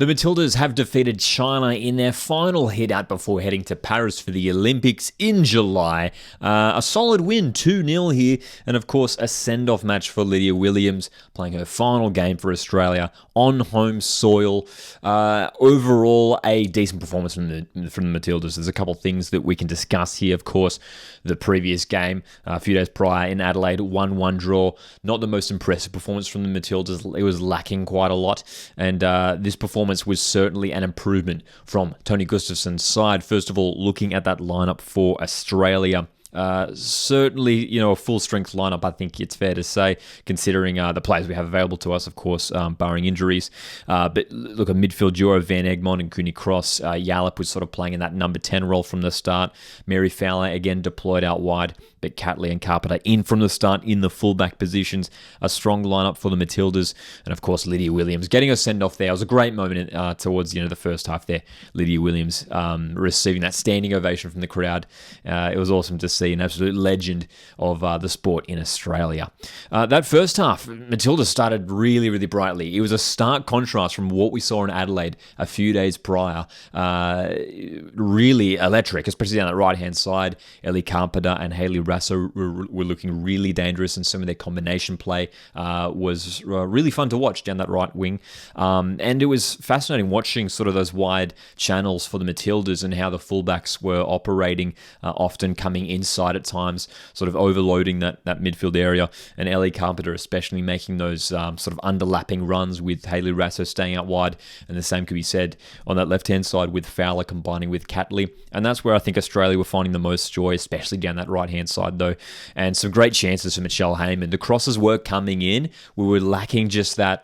The Matildas have defeated China in their final hit-out before heading to Paris for the Olympics in July. A solid win, 2-0 here, and of course a send-off match for Lydia Williams, playing her final game for Australia on home soil. Overall, a decent performance from the Matildas. There's a couple of things that we can discuss here. Of course, the previous game, a few days prior in Adelaide, 1-1 draw. Not the most impressive performance from the Matildas. It was lacking quite a lot, and this performance was certainly an improvement from Tony Gustafson's side. First of all, looking at that lineup for Australia, certainly, a full-strength lineup, I think it's fair to say, considering the players we have available to us, of course, barring injuries. But look, a midfield duo, Van Egmond and Cooney Cross. Yallop was sort of playing in that number 10 role from the start. Mary Fowler, again, deployed out wide, but Catley and Carpenter in from the start in the fullback positions. A strong lineup for the Matildas. And, of course, Lydia Williams getting a send-off there. It was a great moment towards the end of the first half there. Lydia Williams receiving that standing ovation from the crowd. It was awesome to see an absolute legend of the sport in Australia. That first half, Matilda started really, really brightly. It was a stark contrast from what we saw in Adelaide a few days prior. Really electric, especially down that right-hand side. Ellie Carpenter and Hayley Raso were looking really dangerous, and some of their combination play was really fun to watch down that right wing. And it was fascinating watching sort of those wide channels for the Matildas and how the fullbacks were operating, often coming inside at times, sort of overloading that midfield area, and Ellie Carpenter especially making those sort of underlapping runs with Hayley Raso staying out wide, and the same could be said on that left-hand side with Fowler combining with Catley, and that's where I think Australia were finding the most joy, especially down that right-hand side though, and some great chances for Michelle Heyman. The crosses were coming in, we were lacking just that,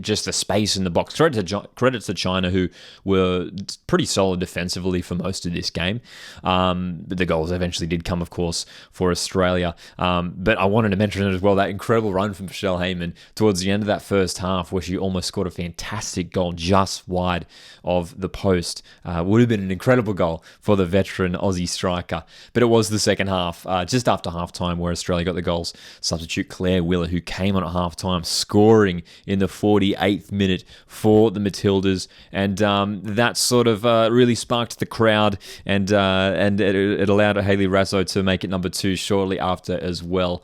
just the space in the box. Credits to China, who were pretty solid defensively for most of this game, but the goals eventually did come, of course, for Australia. But I wanted to mention it as well, that incredible run from Michelle Heyman towards the end of that first half, where she almost scored a fantastic goal just wide of the post. Would have been an incredible goal for the veteran Aussie striker. But it was the second half, just after halftime, where Australia got the goals. Substitute Clare Wheeler, who came on at halftime, scoring in the 48th minute for the Matildas, and that sort of really sparked the crowd, and it allowed Hayley Raso to make it number 2 shortly after as well.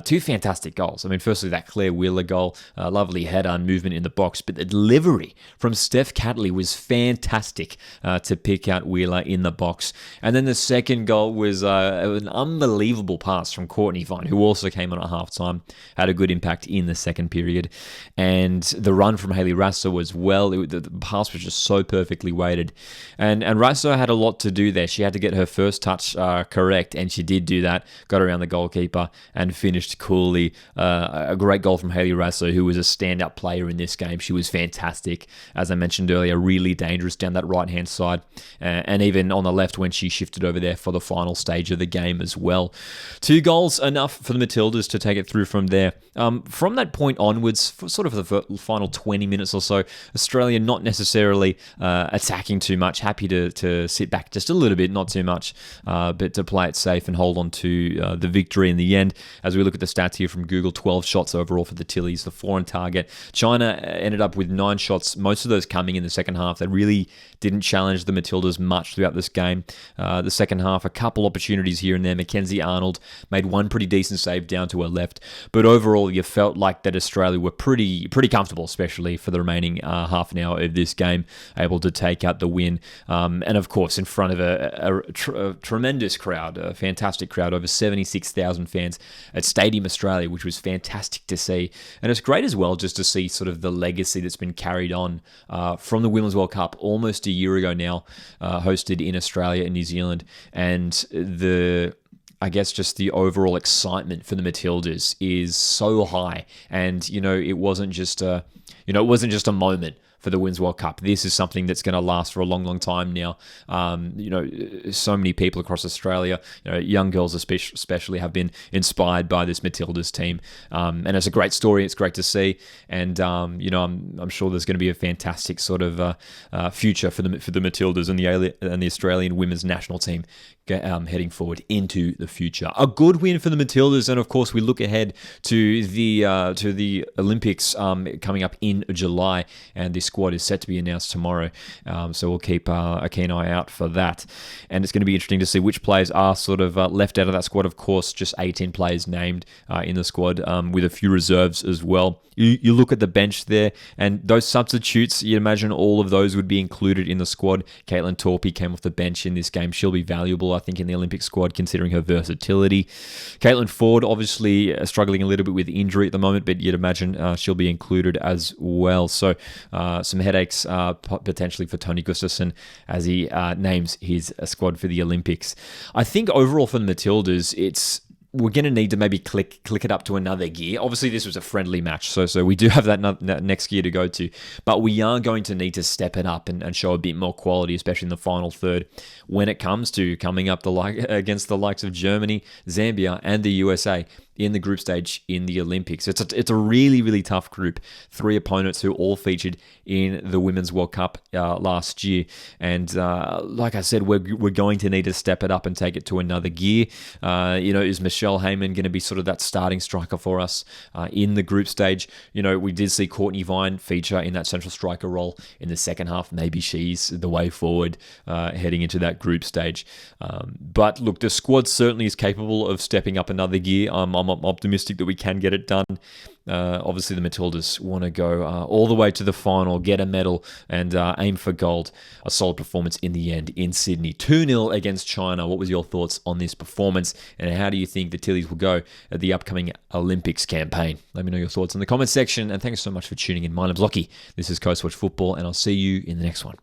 2 fantastic goals. I mean, firstly, that Clare Wheeler goal, lovely header and movement in the box, but the delivery from Steph Catley was fantastic to pick out Wheeler in the box. And then the second goal was an unbelievable pass from Courtney Vine, who also came on at halftime, had a good impact in the second period. And the run from Hayley Raso as well, the pass was just so perfectly weighted. And Raso had a lot to do there. She had to get her first touch correct, and she did do that, got around the goalkeeper and finished coolly. A great goal from Hayley Raso, who was a standout player in this game. She was fantastic, as I mentioned earlier, really dangerous down that right-hand side, and even on the left when she shifted over there for the final stage of the game as well. 2 goals, enough for the Matildas to take it through from there. From that point onwards, for sort of the final 20 minutes or so, Australia not necessarily attacking too much, happy to sit back just a little bit, not too much, but to play it safe and hold on to the victory in the end. As we look at the stats here from Google, 12 shots overall for the Tillies, the 4 on target. China ended up with 9 shots, most of those coming in the second half. They really didn't challenge the Matildas much throughout this game. The second half, a couple opportunities here and there. Mackenzie Arnold made one pretty decent save down to her left, but overall you felt like that Australia were pretty comfortable, especially for the remaining half an hour of this game, able to take out the win. And of course, in front of a tremendous crowd, a fantastic crowd, over 76,000 fans at Stadium Australia, which was fantastic to see. And it's great as well just to see sort of the legacy that's been carried on from the Women's World Cup almost a year ago now, hosted in Australia and New Zealand. And I guess just the overall excitement for the Matildas is so high. And, it wasn't just a moment for the Women's World Cup. This is something that's going to last for a long, long time now. So many people across Australia, young girls especially, have been inspired by this Matildas team. And it's a great story. It's great to see. And, I'm sure there's going to be a fantastic sort of future for the Matildas and the Australian women's national team heading forward into the future. A good win for the Matildas, and of course we look ahead to the Olympics coming up in July, and this squad is set to be announced tomorrow. So we'll keep a keen eye out for that. And it's going to be interesting to see which players are sort of left out of that squad. Of course, just 18 players named in the squad, with a few reserves as well. You look at the bench there, and those substitutes, you'd imagine all of those would be included in the squad. Caitlin Torpey came off the bench in this game. She'll be valuable, I think, in the Olympic squad, considering her versatility. Caitlin Ford, obviously struggling a little bit with injury at the moment, but you'd imagine she'll be included as well. So some headaches potentially for Tony Gustafsson as he names his squad for the Olympics. I think overall for the Matildas, we're going to need to maybe click it up to another gear. Obviously, this was a friendly match, so we do have that next gear to go to. But we are going to need to step it up and show a bit more quality, especially in the final third, when it comes to coming up against the likes of Germany, Zambia, and the USA in the group stage in the Olympics. It's a really, really tough group. 3 opponents who all featured in the Women's World Cup last year. And like I said, we're going to need to step it up and take it to another gear. Is Michelle Heyman going to be sort of that starting striker for us in the group stage? We did see Courtney Vine feature in that central striker role in the second half. Maybe she's the way forward heading into that group stage. But look, the squad certainly is capable of stepping up another gear. I'm optimistic that we can get it done. Obviously, the Matildas want to go all the way to the final, get a medal, and aim for gold. A solid performance in the end in Sydney. 2-0 against China. What was your thoughts on this performance, and how do you think the Tillies will go at the upcoming Olympics campaign? Let me know your thoughts in the comments section, and thanks so much for tuning in. My name's Lockie. This is Coast Watch Football, and I'll see you in the next one.